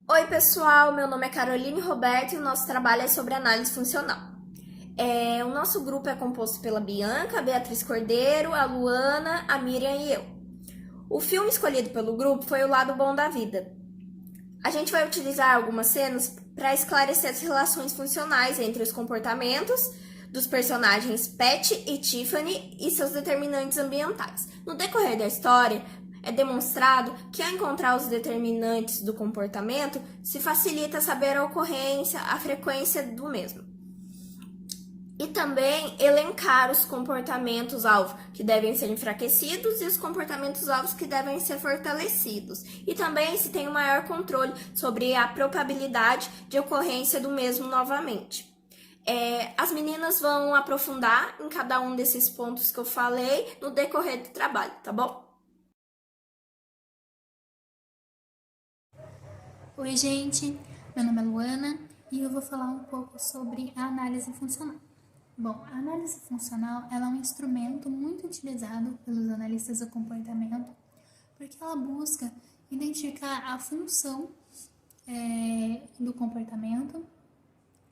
Oi, pessoal, meu nome é Caroline Roberto e o nosso trabalho é sobre análise funcional. O nosso grupo é composto pela Bianca, a Beatriz Cordeiro, a Luana, a Miriam e eu. O filme escolhido pelo grupo foi O Lado Bom da Vida. A gente vai utilizar algumas cenas para esclarecer as relações funcionais entre os comportamentos dos personagens Pat e Tiffany e seus determinantes ambientais. No decorrer da história, é demonstrado que ao encontrar os determinantes do comportamento, se facilita saber a ocorrência, a frequência do mesmo. E também elencar os comportamentos-alvo que devem ser enfraquecidos e os comportamentos-alvos que devem ser fortalecidos. E também se tem um maior controle sobre a probabilidade de ocorrência do mesmo novamente. As meninas vão aprofundar em cada um desses pontos que eu falei no decorrer do trabalho, tá bom? Oi, gente, meu nome é Luana e eu vou falar um pouco sobre a análise funcional. Bom, a análise funcional ela é um instrumento muito utilizado pelos analistas do comportamento porque ela busca identificar a função do comportamento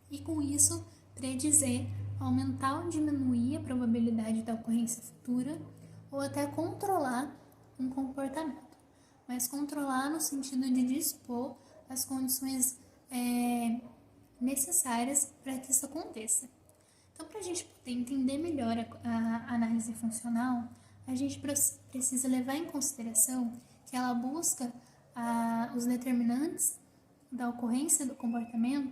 e, com isso, predizer, aumentar ou diminuir a probabilidade da ocorrência futura ou até controlar um comportamento. Mas controlar no sentido de dispor as condições necessárias para que isso aconteça. Então, para a gente poder entender melhor a análise funcional, a gente precisa levar em consideração que ela busca os determinantes da ocorrência do comportamento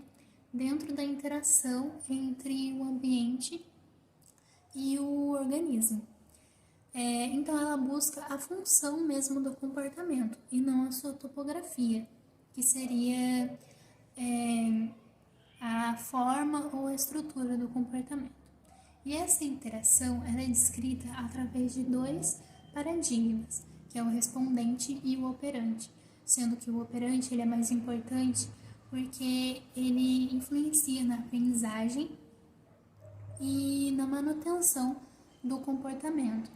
dentro da interação entre o ambiente e o organismo. Então, ela busca a função mesmo do comportamento e não a sua topografia, que seria a forma ou a estrutura do comportamento. E essa interação ela é descrita através de dois paradigmas, que é o respondente e o operante, sendo que o operante ele é mais importante porque ele influencia na aprendizagem e na manutenção do comportamento.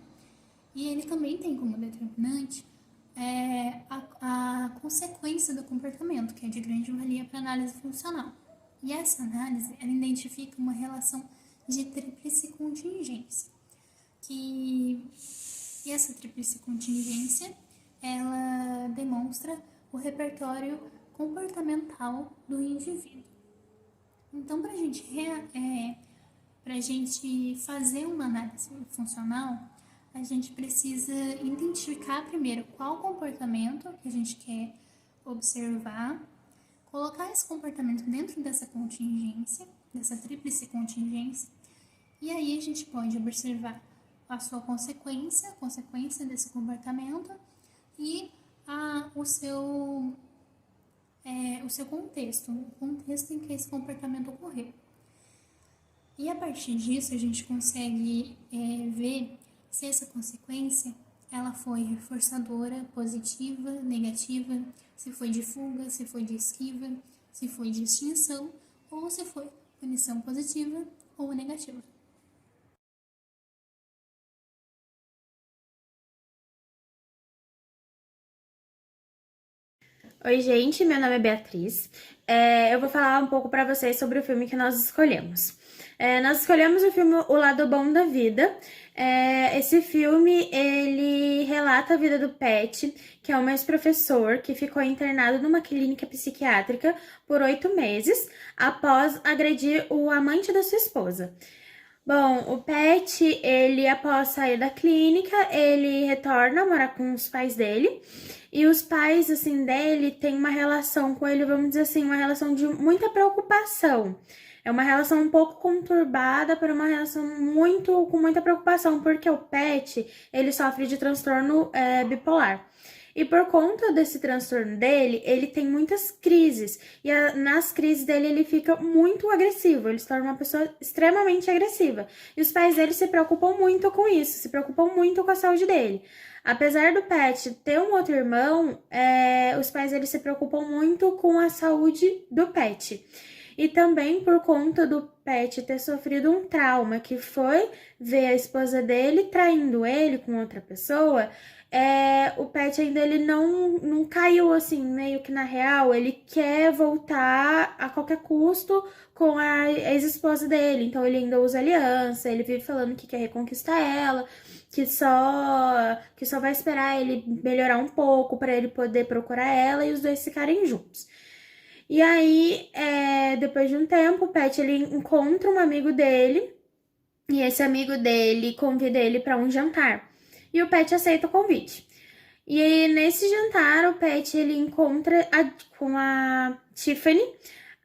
E ele também tem como determinante a consequência do comportamento, que é de grande valia para a análise funcional. E essa análise ela identifica uma relação de tríplice contingência, e essa tríplice contingência ela demonstra o repertório comportamental do indivíduo. Então, para a gente fazer uma análise funcional, a gente precisa identificar primeiro qual comportamento que a gente quer observar, colocar esse comportamento dentro dessa contingência, dessa tríplice contingência, e aí a gente pode observar a sua consequência, a consequência desse comportamento e o seu contexto, o contexto em que esse comportamento ocorreu. E a partir disso a gente consegue ver se essa consequência ela foi reforçadora, positiva, negativa, se foi de fuga, se foi de esquiva, se foi de extinção ou se foi punição positiva ou negativa. Oi, gente, meu nome é Beatriz. Eu vou falar um pouco para vocês sobre o filme que nós escolhemos. Nós escolhemos o filme O Lado Bom da Vida. Esse filme, ele relata a vida do Pat, que é um ex-professor que ficou internado numa clínica psiquiátrica por 8 meses, após agredir o amante da sua esposa. Bom, o Pat, ele após sair da clínica, ele retorna a morar com os pais dele. E os pais, assim, dele têm uma relação com ele, vamos dizer assim, uma relação de muita preocupação. É uma relação um pouco conturbada, por uma relação com muita preocupação, porque o Pat, ele sofre de transtorno bipolar. E por conta desse transtorno dele, ele tem muitas crises. E nas crises dele, ele fica muito agressivo. Ele se torna uma pessoa extremamente agressiva. E os pais dele se preocupam muito com isso, se preocupam muito com a saúde dele. Apesar do Pat ter um outro irmão, os pais dele se preocupam muito com a saúde do Pat. e também por conta do Pat ter sofrido um trauma, que foi ver a esposa dele traindo ele com outra pessoa. O Pat ainda ele não caiu assim, meio que na real, ele quer voltar a qualquer custo com a ex-esposa dele, então ele ainda usa aliança, ele vive falando que quer reconquistar ela, que só vai esperar ele melhorar um pouco para ele poder procurar ela e os dois ficarem juntos. E aí, depois de um tempo, o Pat ele encontra um amigo dele e esse amigo dele convida ele para um jantar. E o Pat aceita o convite. E aí, nesse jantar, o Pat ele encontra com a Tiffany.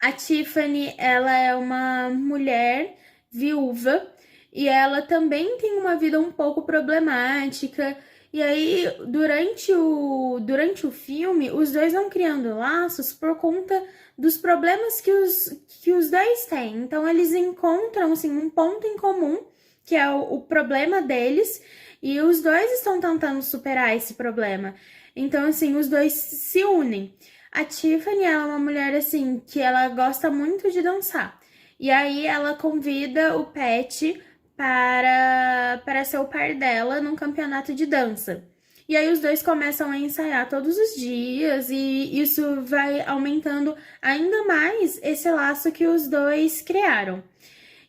A Tiffany, ela é uma mulher viúva e ela também tem uma vida um pouco problemática. E aí, durante o filme, os dois vão criando laços por conta dos problemas que os dois têm. Então, eles encontram, assim, um ponto em comum, que é o problema deles, e os dois estão tentando superar esse problema. Então, assim, os dois se unem. A Tiffany, ela é uma mulher, assim, que ela gosta muito de dançar. E aí, ela convida o Pat para ser o par dela num campeonato de dança. E aí os dois começam a ensaiar todos os dias e isso vai aumentando ainda mais esse laço que os dois criaram.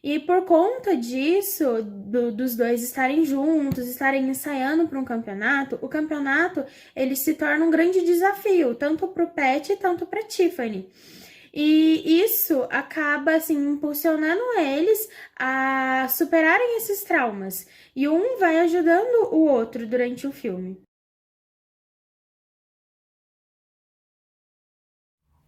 E por conta disso, dos dois estarem juntos, estarem ensaiando para um campeonato, o campeonato ele se torna um grande desafio, tanto para o Pat, tanto para Tiffany. E isso acaba, assim, impulsionando eles a superarem esses traumas. E um vai ajudando o outro durante o filme.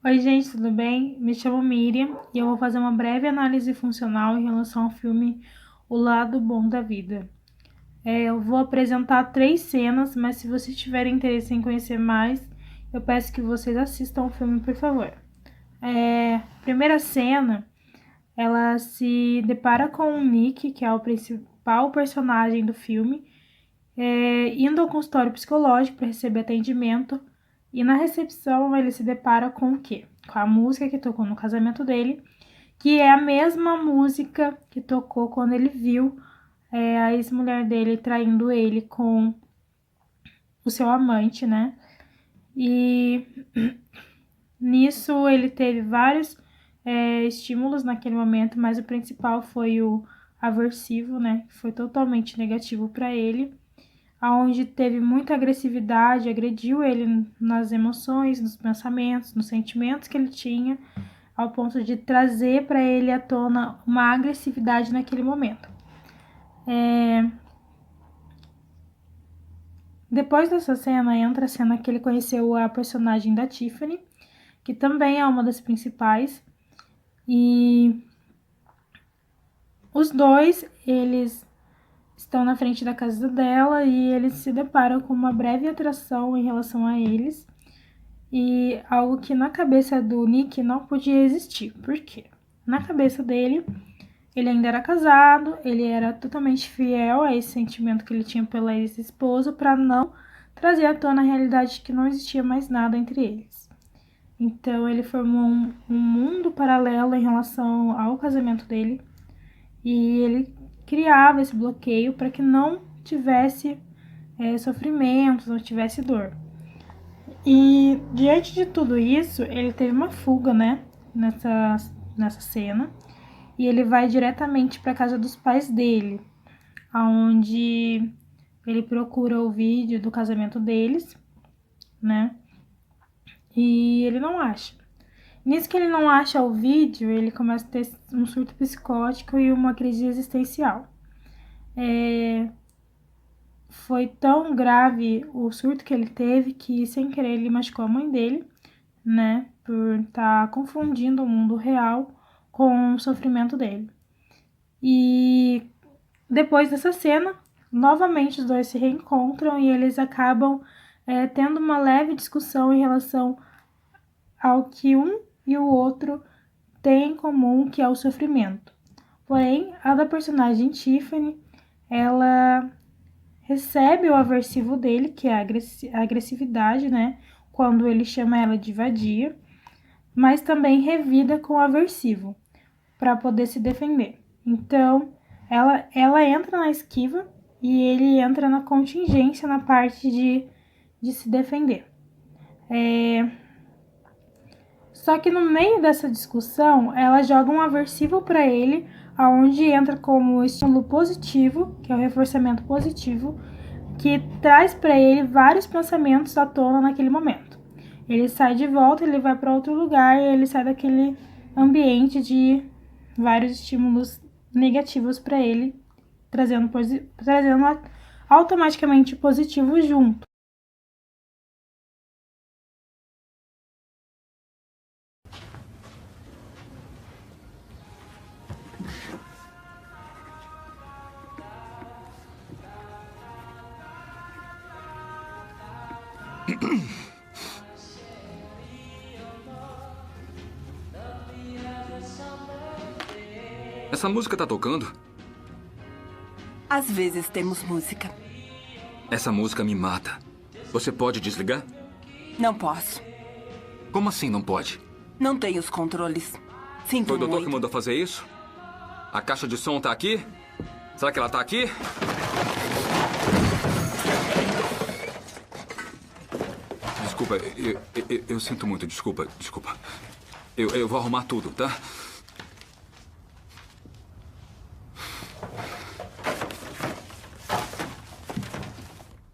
Oi, gente, tudo bem? Me chamo Miriam e eu vou fazer uma breve análise funcional em relação ao filme O Lado Bom da Vida. Eu vou apresentar 3 cenas, mas se vocês tiverem interesse em conhecer mais, eu peço que vocês assistam o filme, por favor. Primeira cena, ela se depara com o Nick, que é o principal personagem do filme, indo ao consultório psicológico para receber atendimento. E na recepção ele se depara com o quê? Com a música que tocou no casamento dele, que é a mesma música que tocou quando ele viu a ex-mulher dele traindo ele com o seu amante, né? E nisso ele teve vários estímulos naquele momento, mas o principal foi o aversivo, né? Foi totalmente negativo para ele, onde teve muita agressividade, agrediu ele nas emoções, nos pensamentos, nos sentimentos que ele tinha, ao ponto de trazer para ele à tona uma agressividade naquele momento. Depois dessa cena, entra a cena que ele conheceu a personagem da Tiffany, que também é uma das principais, e os dois, eles estão na frente da casa dela e eles se deparam com uma breve atração em relação a eles, e algo que na cabeça do Nick não podia existir. Por quê? Na cabeça dele, ele ainda era casado, ele era totalmente fiel a esse sentimento que ele tinha pela ex-esposa, para não trazer à tona a realidade de que não existia mais nada entre eles. Então ele formou um mundo paralelo em relação ao casamento dele, e ele criava esse bloqueio para que não tivesse sofrimentos, não tivesse dor. E diante de tudo isso, ele teve uma fuga, né, nessa cena, e ele vai diretamente para a casa dos pais dele, onde ele procura o vídeo do casamento deles, né, e ele não acha. Nisso que ele não acha o vídeo, ele começa a ter um surto psicótico e uma crise existencial. Foi tão grave o surto que ele teve que, sem querer, ele machucou a mãe dele, né, por estar confundindo o mundo real com o sofrimento dele. E depois dessa cena, novamente os dois se reencontram e eles acabam tendo uma leve discussão em relação ao que um e o outro têm em comum, que é o sofrimento. Porém, a da personagem Tiffany, ela recebe o aversivo dele, que é a agressividade, né? Quando ele chama ela de vadia. mas também revida com aversivo, para poder se defender. Então, ela entra na esquiva e ele entra na contingência na parte de se defender. Só que no meio dessa discussão, ela joga um aversivo para ele, aonde entra como estímulo positivo, que é o reforçamento positivo, que traz para ele vários pensamentos à tona naquele momento. Ele sai de volta, ele vai para outro lugar e ele sai daquele ambiente de vários estímulos negativos para ele, trazendo automaticamente positivo junto. Essa música tá tocando? Às vezes temos música. Essa música me mata. Você pode desligar? Não posso. Como assim não pode? Não tenho os controles. Sinto Foi o doutor muito. que mandou fazer isso? A caixa de som tá aqui? Será que ela tá aqui? Desculpa, eu sinto muito, desculpa. Eu vou arrumar tudo, tá?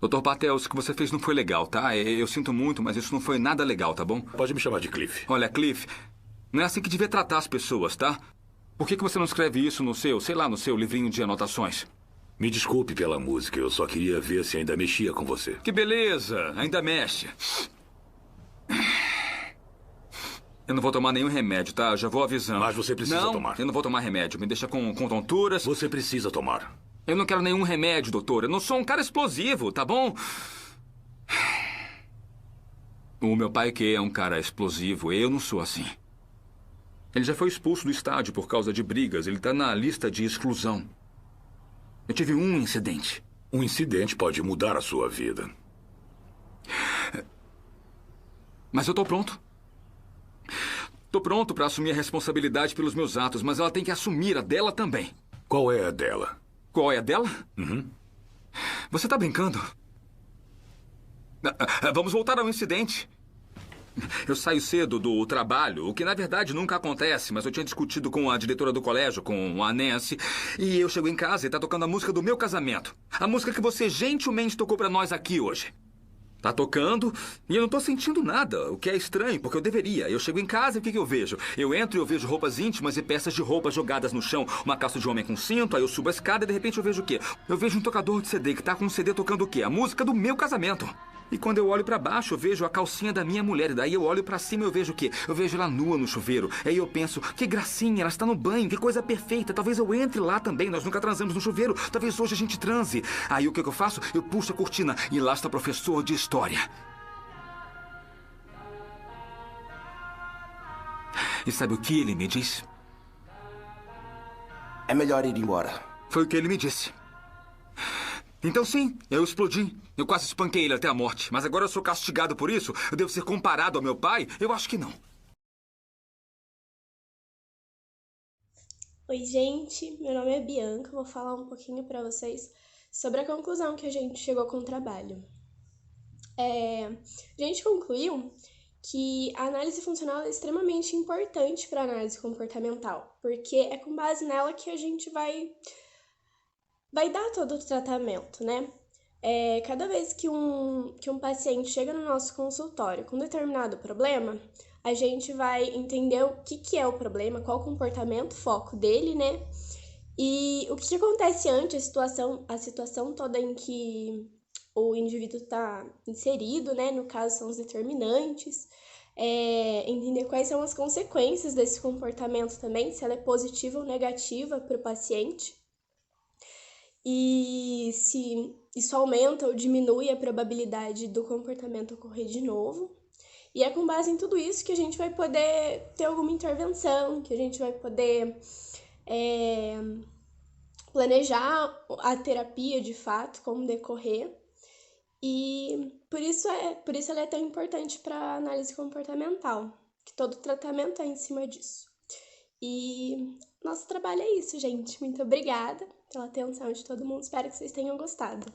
Dr. Patel, isso que você fez não foi legal, tá? Eu sinto muito, mas isso não foi nada legal, tá bom? Pode me chamar de Cliff. Olha, Cliff, não é assim que devia tratar as pessoas, tá? Por que você não escreve isso no seu, sei lá, no seu livrinho de anotações? Me desculpe pela música, eu só queria ver se ainda mexia com você. Que beleza, ainda mexe. Eu não vou tomar nenhum remédio, tá? Eu já vou avisando. Mas você precisa não, tomar. Eu não vou tomar remédio, me deixa com tonturas. Você precisa tomar. Eu não quero nenhum remédio, doutor. Eu não sou um cara explosivo, tá bom? O meu pai que é um cara explosivo, eu não sou assim. Ele já foi expulso do estádio por causa de brigas. Ele tá na lista de exclusão. Eu tive um incidente. Um incidente pode mudar a sua vida. Mas eu tô pronto. Tô pronto pra assumir a responsabilidade pelos meus atos, mas ela tem que assumir a dela também. Qual é a dela? Qual é a dela? Uhum. Você tá brincando? Vamos voltar ao incidente. Eu saio cedo do trabalho, o que na verdade nunca acontece, mas eu tinha discutido com a diretora do colégio, com a Nancy, e eu chego em casa e tá tocando a música do meu casamento. A música que você gentilmente tocou pra nós aqui hoje. Tá tocando e eu não tô sentindo nada, o que é estranho, porque eu deveria. Eu chego em casa e o que eu vejo? Eu entro e eu vejo roupas íntimas e peças de roupa jogadas no chão. Uma calça de homem com cinto, aí eu subo a escada e de repente eu vejo o quê? Eu vejo um tocador de CD que tá com um CD tocando o quê? A música do meu casamento. E quando eu olho pra baixo, eu vejo a calcinha da minha mulher. E daí eu olho pra cima e eu vejo o quê? Eu vejo ela nua no chuveiro. Aí eu penso, que gracinha, ela está no banho, que coisa perfeita. Talvez eu entre lá também, nós nunca transamos no chuveiro. Talvez hoje a gente transe. Aí o que eu faço? Eu puxo a cortina e lá está o professor de história. E sabe o que ele me disse? É melhor ir embora. Foi o que ele me disse. Então sim, eu explodi. Eu quase espanquei ele até a morte. Mas agora eu sou castigado por isso? Eu devo ser comparado ao meu pai? Eu acho que não. Oi, gente. Meu nome é Bianca. Vou falar um pouquinho para vocês sobre a conclusão que a gente chegou com o trabalho. A gente concluiu que a análise funcional é extremamente importante para a análise comportamental, porque é com base nela que a gente vai dar todo o tratamento, né? Cada vez que um paciente chega no nosso consultório com determinado problema, a gente vai entender o que é o problema, qual o comportamento, foco dele, né? E o que acontece antes, a situação toda em que o indivíduo está inserido, né? No caso, são os determinantes. Entender quais são as consequências desse comportamento também, se ela é positiva ou negativa para o paciente. E se isso aumenta ou diminui a probabilidade do comportamento ocorrer de novo. E é com base em tudo isso que a gente vai poder ter alguma intervenção, que a gente vai poder planejar a terapia de fato, como decorrer. E por isso ela é tão importante para a análise comportamental, que todo tratamento é em cima disso. E nosso trabalho é isso, gente. Muito obrigada pela atenção de todo mundo. Espero que vocês tenham gostado.